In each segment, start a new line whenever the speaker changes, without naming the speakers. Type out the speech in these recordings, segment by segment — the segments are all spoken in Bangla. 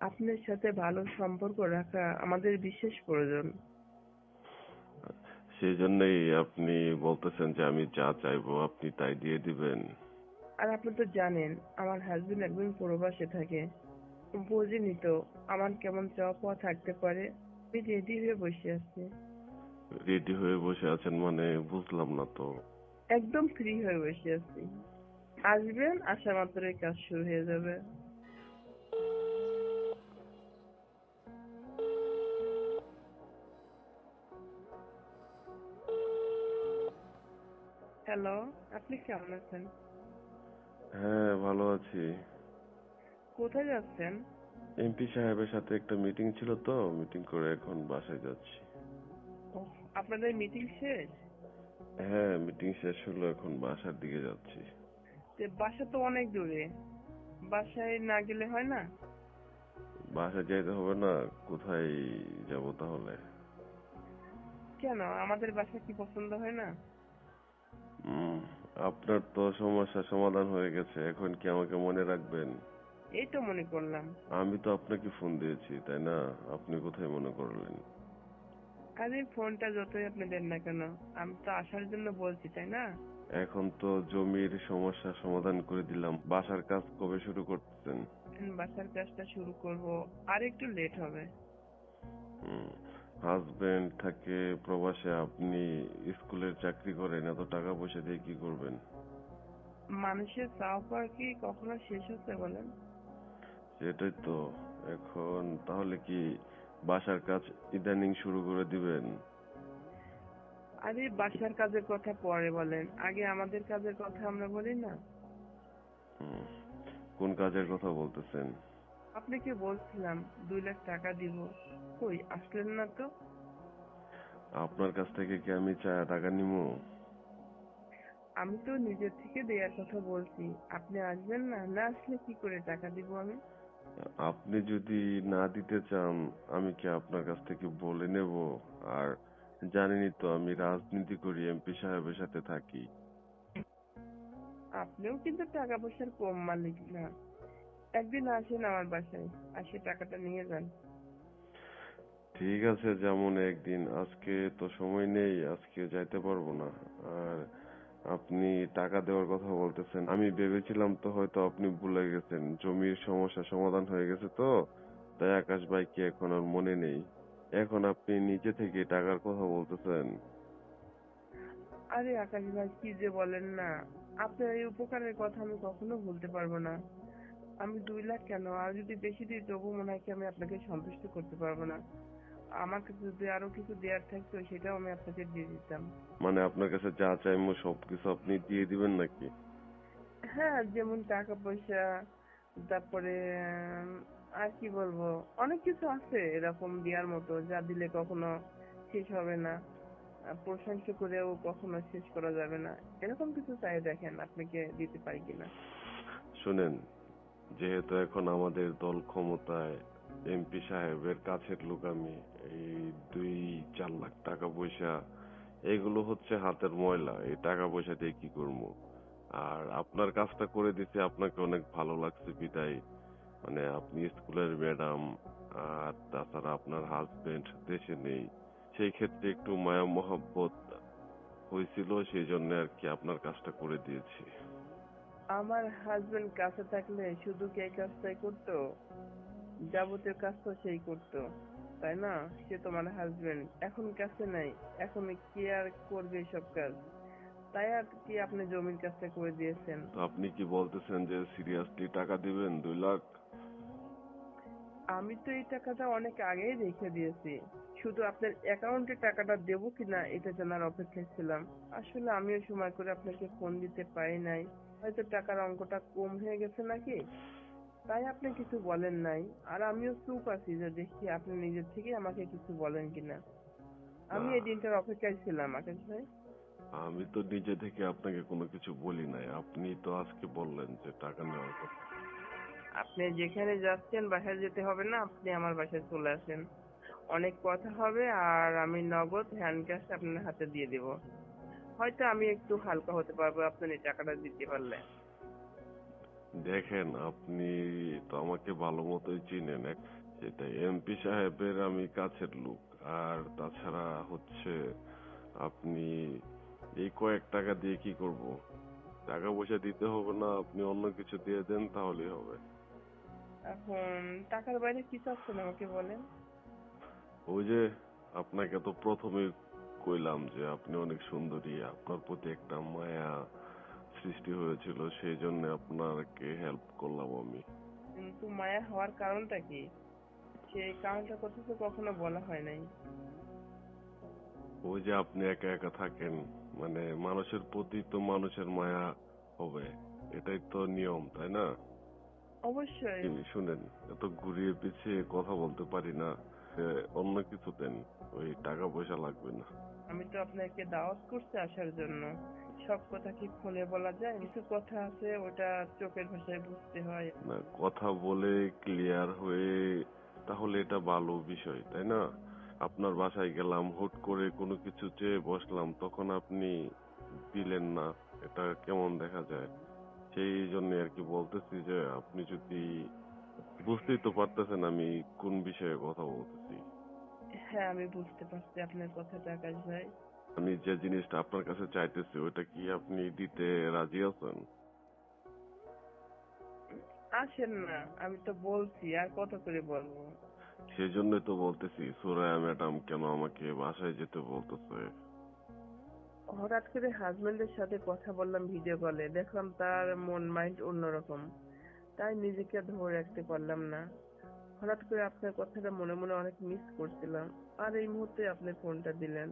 আপনার সাথে ভালো সম্পর্ক রাখা আমাদের বিশেষ প্রয়োজন।
সেই জন্যই আপনি বলতেছেন যে আমি যা চাইবো আপনি তাই দিয়ে দিবেন।
আর আপনি তো জানেন আমার হাজবেন্ড একদম প্রবাসে থাকে। বোঝেনি তো আমার কেমন চাওয়া পাওয়া থাকতে পারে। আমি রেডি হয়ে বসে আছি।
রেডি হয়ে বসে আছেন মানে বুঝলাম না তো।
একদম ফ্রি হয়ে বসে আছি। আসবেন, আসা মাত্রই কাজ শুরু হয়ে যাবে। হ্যালো, আপনি কেমন আছেন?
হ্যাঁ, ভালো আছি।
কোথায় যাচ্ছেন?
এমপি সাহেবের সাথে একটা মিটিং ছিল তো, মিটিং করে এখন বাসায় যাচ্ছি।
ও, আপনাদের মিটিং শেষ?
হ্যাঁ, মিটিং শেষ হলো, এখন বাসার দিকে যাচ্ছি।
বাসা তো অনেক দূরে, বাসায় না গেলে হয় না?
বাসায় যাইতে হবে না? কোথায় যাব তাহলে?
কেন, আমাদের বাসা কি পছন্দ হয় না?
উম, আপনার তো সমস্যা সমাধান হয়ে গেছে, এখন কি আমাকে মনে রাখবেন?
এই তো মনে করলাম।
আমি তো আপনাকে ফোন দিয়েছি, তাই না? আপনি কোথায় মনে করলেন?
আরে ফোনটা যতই আপনি দেন না কেন, আমি তো আসার জন্য বলছি, তাই না?
এখন তো জমির সমস্যা সমাধান করে দিলাম, বাসার কাজ কবে শুরু করতেছেন?
বাসার কাজটা শুরু করব, আর একটু লেট হবে।
হাজবেন্ড থাকে প্রবাসে, আপনি স্কুলের চাকরি করেন, এত টাকা পয়সা দিয়ে কি করবেন?
মানুষের চাওয়া পাওয়া কি কখনো শেষ হতে বলেন?
সেটাই তো। এখন তাহলে কি বাসার কাজ ইদানিং শুরু করে দিবেন?
আরে বাসার কাজের কথা পরে বলেন, আগে আমাদের কাজের কথা আমরা বলি না?
হুম, কোন কাজের কথা বলতেছেন?
আপনাকে বলছিলাম 2 লাখ টাকা দিব, কই আসলেন না তো?
আপনার কাছ থেকে কি আমি টাকা নিবো?
আমি তো নিজের থেকে দেওয়ার কথা বলছি। আপনি আসবেন না, না আসলে কি করে টাকা দিব আমি?
আপনি যদি না দিতে চান, আমি কি আপনার কাছ থেকে বলে নেব? আর জানেনই তো আমি রাজনীতি করি, এমপি সাহেবের সাথে থাকি।
আপনিও কিন্তু টাকা পয়সার কম মালিক না। একদিন আসেন আমার বাসায়, আসে টাকাটা নিয়ে যান।
ঠিক আছে, যেমন একদিন, আজকে তো সময় নেই, আজকে যাইতে পারবো না। আর আপনি টাকা দেওয়ার কথা বলতেছেন, আমি ভেবেছিলাম তো হয়তো আপনি ভুলে গেছেন, জমির সমস্যা সমাধান হয়ে গেছে তো, তাই আকাশ ভাই কি এখন আর মনে নেই। এখন আপনি নিজে থেকে টাকার কথা বলতেছেন।
আরে আকাশ ভাই, কি যে বলেন না! আপনার এই উপকারের কথা আমি কখনো ভুলতে পারবো না। আমি 2 লাখ কেন, আর যদি বেশি দিই তবু মনে হয় কি আমি আপনাকে সন্তুষ্ট করতে পারবো না। আমার কাছে যদি আরো কিছু দেওয়ার থাকতো সেটাও আমি আপনাকে দিয়ে দিতাম।
মানে আপনার কাছে যা চাইবো সবকিছু আপনি দিয়ে দিবেন নাকি?
হ্যাঁ, যেমন টাকা পয়সা, তারপরে আর কি বলবো, অনেক কিছু আছে এরকম দেওয়ার মতো যা দিলে কখনো শেষ হবে না। প্রশংসা করেও কখনো শেষ করা যাবে না। এরকম কিছু চাই, দেখেন আপনাকে দিতে পারি কিনা।
শুনেন, যেহেতু এখন আমাদের দল ক্ষমতায়, এমপি সাহেবের কাছের লোক আমি, এই 2-4 লাখ টাকা পয়সা এগুলো হচ্ছে হাতের ময়লা, এই টাকা পয়সা দিয়ে কি করবো? আর আপনার কাজটা করে দিতে আপনাকে অনেক ভালো লাগছে বিদায়, মানে আপনি স্কুলের ম্যাডাম, আর তাছাড়া আপনার হাজবেন্ড দেশে নেই, সেই ক্ষেত্রে একটু মায়া মহব্বত হয়েছিল, সেই জন্য আর কি আপনার কাজটা করে দিয়েছি।
আমার হাজবেন্ড কাছে থাকলে শুধু কি এই কাজটাই করতো? যাবতীয় কাজ তো সেই করতো, তাই না? সে তোমার হাজবেন্ড, এখন কাছে নাই। এখন কি আর করবে সব কাজ? তাই আর কি আপনি জমির কাজটা করে দিয়েছেন।
তো আপনি কি বলতেছেন যে সিরিয়াসলি টাকা দিবেন 2 লাখ?
আমি তো এই টাকাটা অনেক আগেই রেখে দিয়েছি। শুধু আপনার অ্যাকাউন্টে টাকাটা দেবো কিনা এটা জানার অপেক্ষায় ছিলাম। আসলে আমিও সময় করে আপনাকে ফোন দিতে পারি নাই। হয়তো টাকার অঙ্কটা কম হয়ে গেছে নাকি, তাই আপনি কিছু বলেন নাই। আর আমিও চুপ আছি যে দেখি আপনি নিজের থেকে আমাকে কিছু বলেন কিনা।
না,
আমি এই দিনটার অপেক্ষায় ছিলাম আকাশ ভাই।
আমি তো নিজে থেকে আপনাকে কোনো কিছু বলি নাই, আপনি তো আজকে বললেন যে টাকা নেওয়ার কথা।
আপনি যেখানে যাচ্ছেন বাসায় যেতে হবে না, আপনি আমার বাসায় চলে আসেন। অনেক কথা হবে, আর আমি নগদ হ্যান্ড ক্যাশ আপনার হাতে দিয়ে দিব। হয়তো আমি একটু হালকা হতে পারবো আপনার এই টাকাটা দিতে পারলে।
দেখেন, আপনি তো আমাকে ভালো মতোই চিনেন। সেটাই, এমপি সাহেবের আমি কাছের লোক। আর তাছাড়া হচ্ছে আপনি এই কয়েক টাকা দিয়ে কি করব? টাকা পয়সা দিতে হবে না, আপনি অন্য কিছু দিয়ে দেন তাহলেই হবে।
এখন টাকার বাইরে কি চাচ্ছেন আমাকে বলেন।
ওই যে আপনাকে তো প্রথমেই কইলাম যে আপনি অনেক সুন্দরী, আপনার প্রতি একটা মায়া সৃষ্টি হয়েছিল, সেই জন্য আপনাকে হেল্প করলাম আমি।
কিন্তু মায়া হওয়ার কারণটা কি? সেই কারণটার কথা তো কখনো বলা হয় নাই।
ওই যে আপনি একা একা থাকেন, মানে মানুষের প্রতি তো মানুষের মায়া হবে, এটাই তো নিয়ম, তাই না?
অবশ্যই।
শুনেন, এত ঘুরিয়ে পিছিয়ে কথা বলতে পারি না। এ, অন্য কিছু দেন, ওই টাকা পয়সা লাগবে না।
আমি তো আপনাকে দাওয়াত করতে আসার জন্য। সব কথা কি ফোনে বলা যায়? কিছু কথা আছে ওটা চোখের ভাষায় বুঝতে হয়।
না, কথা বলে ক্লিয়ার হয়ে, তাহলে এটা ভালো বিষয়, তাই না? আপনার বাসায় গেলাম, হুট করে কোনো কিছু চেয়ে বসলাম, তখন আপনি দিলেন না, এটা কেমন দেখা যায়? সেই জন্য আর কি বলতেছি যে আপনি যদি, বুঝতেই তো পারতেছেন আমি কোন বিষয়ে কথা বলতেছি।
হ্যাঁ, আমি বুঝতে পারছি আপনার কথাটা আকাশ ভাই।
আমি যে জিনিসটা আপনার কাছে চাইতেছি ওটা কি আপনি দিতে রাজি আছেন?
আসেন না, আমি তো বলছি আর কত করে বলবো।
সেই জন্যই তো বলতেছি, সুরায়া ম্যাডাম কেন আমাকে বাসায় যেতে বলতেছে।
হঠাৎ করে হাজবেন্ডের সাথে কথা বললাম ভিডিও কলে, দেখলাম তার মন মাইন্ড অন্যরকম, তাই নিজেকে ধরে রাখতে পারলাম না। হঠাৎ করে আপনার কথাটা মনে মনে অনেক মিস করছিলাম, আর এই মুহূর্তে আপনি ফোনটা দিলেন,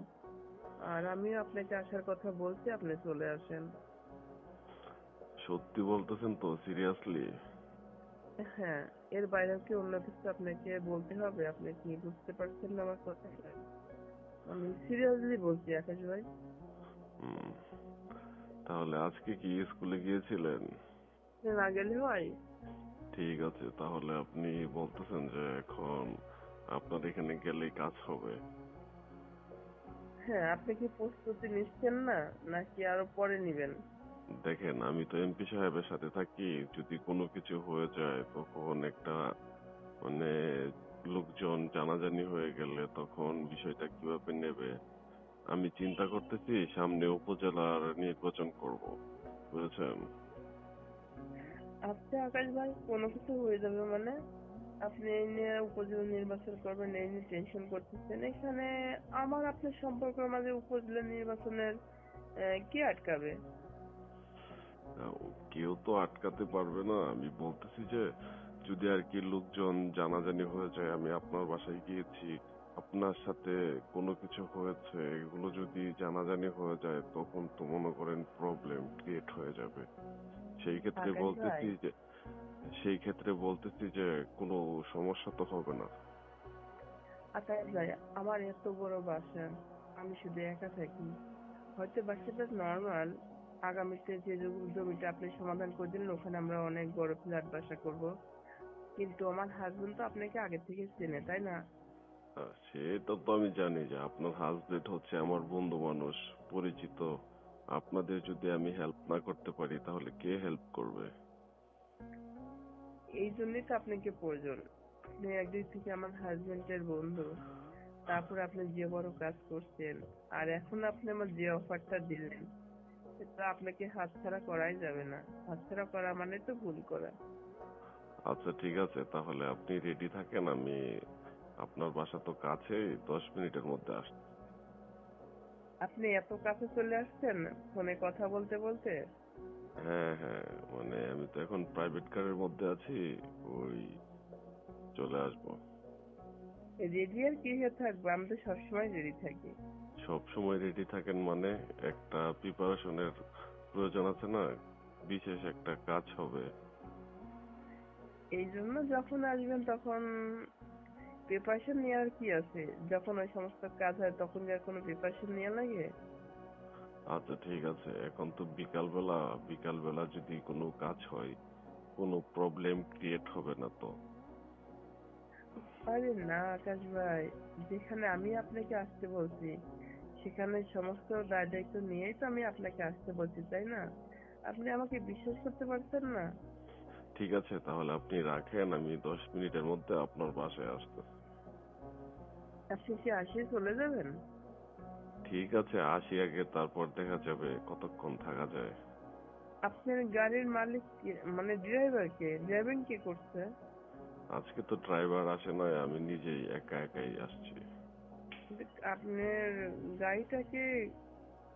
আর আমিও আপনাকে আসার কথা বলছি, আপনি চলে আসেন।
সত্যি বলতেছেন তো, সিরিয়াসলি?
হ্যাঁ, এর বাইরেও কি অন্য কিছু আপনাকে বলতে হবে? আপনি কি বুঝতে পারছেন না আমার কথা? আমি সিরিয়াসলি বলছি আকাশ ভাই।
হুম, তাহলে আজকে কি স্কুলে গিয়েছিলেন?
না গেলে হয়?
ঠিক আছে, তাহলে আপনি বলতেছেন যে এখন আপনার এখানে গেলেই কাজ হবে।
হ্যাঁ, আপনি কি প্রস্তুতি নিচ্ছেন না, নাকি আরো পরে নিবেন?
দেখেন, আমি তো এমপি সাহেবের সাথে থাকি, যদি কোনো কিছু হয়ে যায় তখন একটা, মানে লোকজন জানাজানি হয়ে গেলে তখন বিষয়টা কিভাবে নেবে, আমি চিন্তা করতেছি সামনে উপজেলার নির্বাচন করব, বুঝেছেন?
আচ্ছা আকাশ ভাই, কোনো কিছু হয়ে যাবে মানে? আপনি এই নিয়ে উপজেলা নির্বাচন করবেন এই নিয়ে টেনশন করতেছেন? এখানে আমার আপনার সম্পর্কের মাঝে উপজেলা নির্বাচনের কে আটকাবে?
কেউ তো আটকাতে পারবে না, আমি বলতেছি যে যদি আর কি লোকজন জানাজানি হয়ে যায়, আমি আপনার বাসায় গিয়েছি, আপনার সাথে কোনো কিছু হয়েছে, এগুলো যদি জানাজানি হয়ে যায় তখন তো মনে করেন প্রবলেম ক্রিয়েট হয়ে যাবে। সেই ক্ষেত্রে
আকাশ ভাই,
বলতেছি যে সেই ক্ষেত্রে বলতেছি যে কোনো সমস্যা তো হবে না।
আকাশ ভাই, আমার এত বড় বাসা, আমি শুধু একা থাকি। হয়তো বাসাটা নর্মাল, আগামীতে যে জমিটা আপনি সমাধান করে দিলেন ওখানে আমরা অনেক বড় ফ্ল্যাট বাসা করব। কিন্তু আমার হাজবেন্ড তো আপনাকে আগে থেকে চেনে, তাই না?
সেটা তো আমি জানি যে আপনার হাজবেন্ড হচ্ছে আমার বন্ধু মানুষ, পরিচিত। আপনাদের যদি আমি হেল্প না করতে পারি তাহলে কে হেল্প করবে?
এই জন্যই তো আপনাকে প্রয়োজন। আপনি একদিক থেকে আমার হাজবেন্ডের বন্ধু, তারপর আপনি যে বড় কাজ করছেন, আর এখন আপনি আমার যে অফারটা দিলেন, সেটা আপনাকে হাতছাড়া করাই যাবে না। হাতছাড়া করা মানে তো ভুল করা।
আচ্ছা ঠিক আছে, তাহলে আপনি রেডি থাকেন, আমি আপনার বাসা তো কাছেই, 10 মিনিটের মধ্যে আসছি।
আপনি এত কাছে চলে আসছেন ফোনে কথা বলতে বলতে।
হ্যাঁ হ্যাঁ, মানে আমি তো এখন প্রাইভেট কারের মধ্যে আছি, ওই চলে আসবো।
রেডি আর কি হয়ে থাকবো, আমি তো সবসময় রেডি থাকি।
সব সময় রেডি থাকেন মানে? একটা প্রিপারেশনের প্রয়োজন আছে না, বিশেষ একটা কাজ হবে।
এই জন্য যখন আসবেন তখন প্রিপারেশন নেওয়ার কি আছে? যখন ওই সমস্ত কাজ হয় তখন কি আর কোনো প্রিপারেশন নেওয়া লাগে?
আচ্ছা ঠিক আছে, এখন তো বিকাল বেলা, বিকাল বেলা যদি কোনো কাজ হয় কোনো প্রবলেম ক্রিয়েট হবে না তো?
আরে না আকাশ ভাই, যেখানে আমি আপনাকে আসতে বলছি সেখানে সমস্ত দায় দায়িত্ব নিয়েই তো আমি আপনাকে আসতে বলছি, তাই না? আপনি আমাকে বিশ্বাস করতে পারছেন না?
ঠিক আছে, তাহলে আপনি রাখেন, আমি 10 মিনিটের মধ্যে আপনার বাসায় আসতেছি।
আপনি কি আসে চলে যাবেন?
ঠিক আছে, আসি আগে, তারপর দেখা যাবে কতক্ষণ থাকা যায়।
আপনার গাড়ির মালিক কে, মানে ড্রাইভার কে? ড্রাইভিং কে করছে?
আজকে তো ড্রাইভার আসে নাই, আমি নিজেই একা একাই আসছি।
কিন্তু আপনার গাড়িটাকে,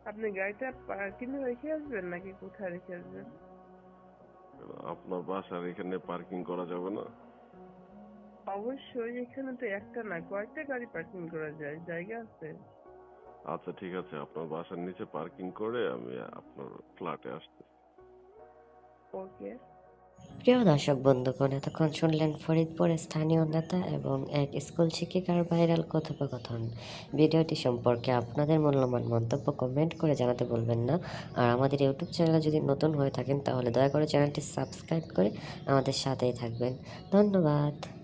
আপনি গাড়িটা পার্কিংয়ে রেখে আসবেন নাকি কোথায় রেখে আসবেন?
আপনার বাসার এখানে পার্কিং করা যাবে না?
অবশ্যই, এখানে তো একটা না কয়েকটা গাড়ি পার্কিং করা যায়, জায়গা আছে।
আচ্ছা ঠিক আছে, আপনার বাসার নিচে পার্কিং করে আমি আপনার ফ্ল্যাটে আসতেছি।
ওকে।
প্রিয় দর্শক বন্ধুগণ, এতক্ষণ শুনলেন ফরিদপুরের স্থানীয় নেতা এবং এক স্কুল শিক্ষিকার ভাইরাল কথোপকথন। ভিডিওটি সম্পর্কে আপনাদের মূল্যবান মন্তব্য কমেন্ট করে জানাতে ভুলবেন না। আর আমাদের ইউটিউব চ্যানেলে যদি নতুন হয়ে থাকেন তাহলে দয়া করে চ্যানেলটি সাবস্ক্রাইব করে আমাদের সাথেই থাকবেন। ধন্যবাদ।